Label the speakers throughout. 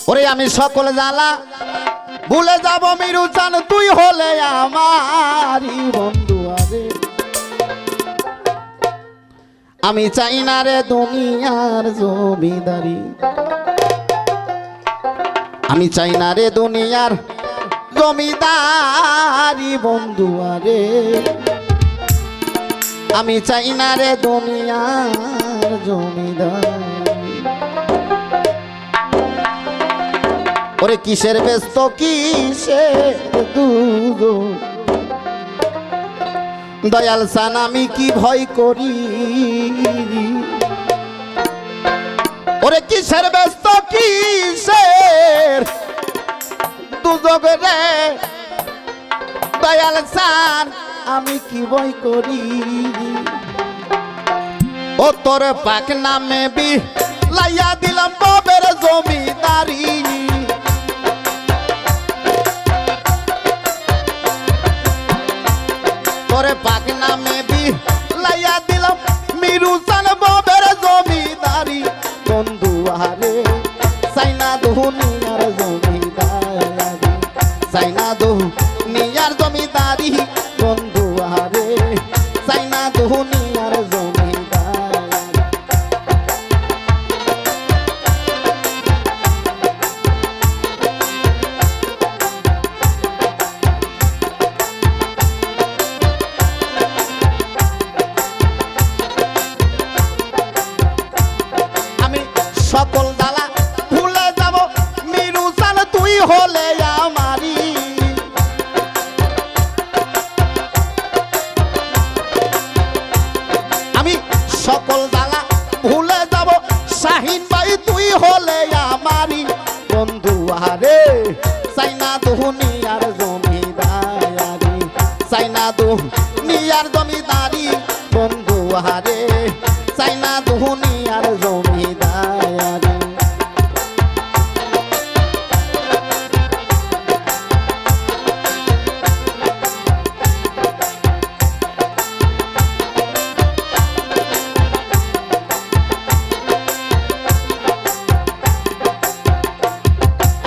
Speaker 1: ওরে আমি সকল জ্বালা ভুলে যাব মিরুচান তুই হলে আমারই বন্ধু আরে আমি চাই না রে দুনিয়ার জমিদারি আমি চাই না রে দুনিয়ার জমিদারি বন্ধু আরে আমি চাই না রে দুনিয়ার জমিদারি ওরে কিসের ব্যস্ত কিসের দুজন দয়াল সান আমি কি ভয় করি ওরে কিসের ব্যস্ত কিসের দুজন রে দয়াল সান আমি কি ভয় করি ও তোর পাক নামে বি লাইয়া দিলাম বাবের জমিদারি তোরে পাক নামে বি লাইয়া দিলাম মিরুচান বাবের জমিদারি বন্ধু আরে সাইনা দুনিয়ার জমিদারি সাইনা দুনিয়ার জমিদারি বন্ধু আরে সাইনা দুনিয়ার জমিদারি সকল দালা ভুলে যাব মিরুচান তুই হলে আমারি আমি সকল দালা ভুলে যাব শাহিন ভাই তুই হলে আমারি বন্ধু আরে চাইনা দুনিয়ার জমিদারি চাইনা দুনিয়ার জমিদারি বন্ধু আরে চাইনা দুনিয়ার জমিদারি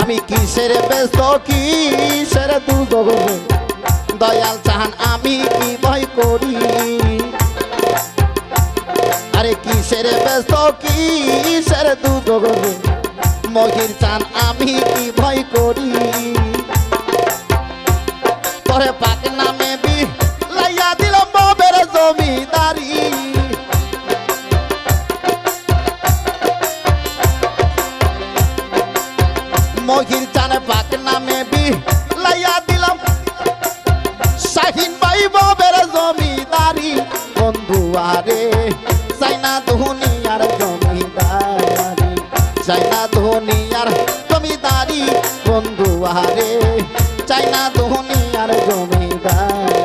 Speaker 1: আমি কিসের ব্যস্ত কিসের দুর্যোগ দয়াল চাহান আমি কি ভয় করি আরে কিসের ব্যস্ত কিসের দুর্যোগ মহির চান আমি কি ভয় করি তোরে পাক নামে বি লাইয়া দিলাম বাবের জমিদারি মহির চান পাক নামে বি লাইয়া দিলাম শাহিন ভাই বাবের জমিদারি বন্ধু আরে চাইনা দুনিয়ার জমিদারি চাইনা দুনিয়ার জমিদারি বন্ধু আরে চাইনা দুনিয়ার জমিদারি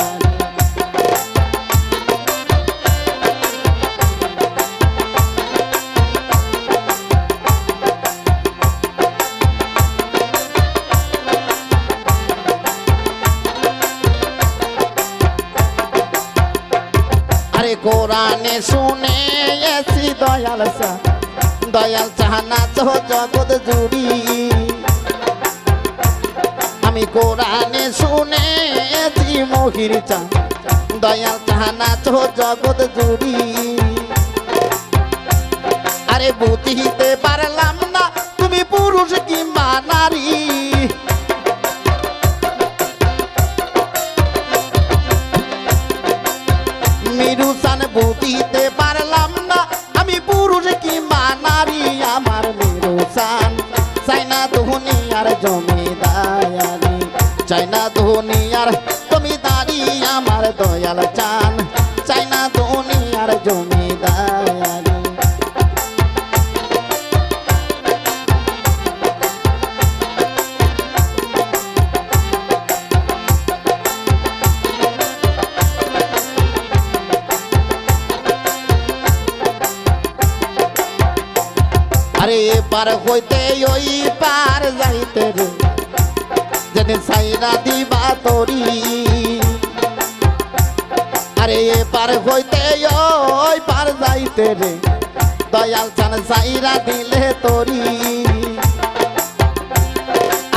Speaker 1: আরে কোরআনে শুনে এসি দয়াল চাহানা তো জগৎ জুড়ি আমি কোরআনে শুনে এসি মহির চান দয়াল চাহানা তো জগৎ জুড়ি আরে বুঝিতে পারলাম না তুমি পুরুষ কিংবা নারী মিরুচান বুঝিতে পারলাম না আমি পুরুষ কিংবা নারী আমার মিরুচান চাইনা দুনিয়ার জমিদারি চাইনা দুনিয়ার জমিদারি আমার দয়াল চান চাইনা দুনিয়ার জমিদারি আরে পার হইতে ওই পার যাইতে রে যেদিন সাইরা দিবা তরি আরে পার হইতে ওই পার যাইতে রে দয়াল চান সাইরা দিলে তরি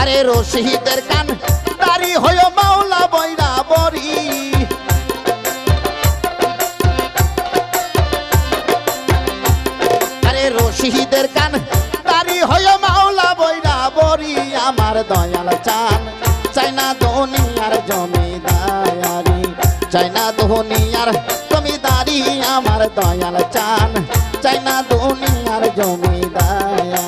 Speaker 1: আরে রশিদের কান দাড়ি হয়ে মাওলা বৈরা বরি আরে রশিদের কান দাড়ি হয়ে মাওলা বৈরা বরি আমার দয়াল চান চাই না দুনিয়ার জমিদারি চাই না দুনিয়ার জমিদারি আমার দয়াল চান চাই না দুনিয়ার জমিদারি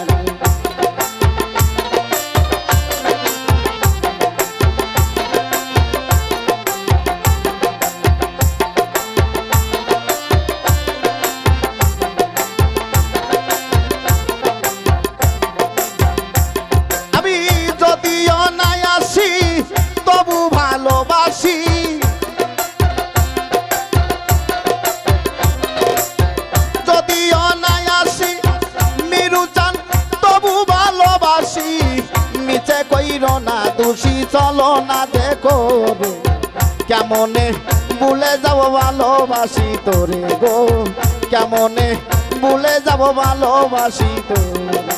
Speaker 1: আমি যদিও নাই আসি তবু ভালোবাসি যদিও নাই আসি মিরু চান তবু ভালোবাসি মিছে কইর না দোষী চলো না দেখো রে কেমনে ভুলে যাব ভালোবাসি তোরে গো কেমনে ভুলে যাব ভালোবাসি তোরে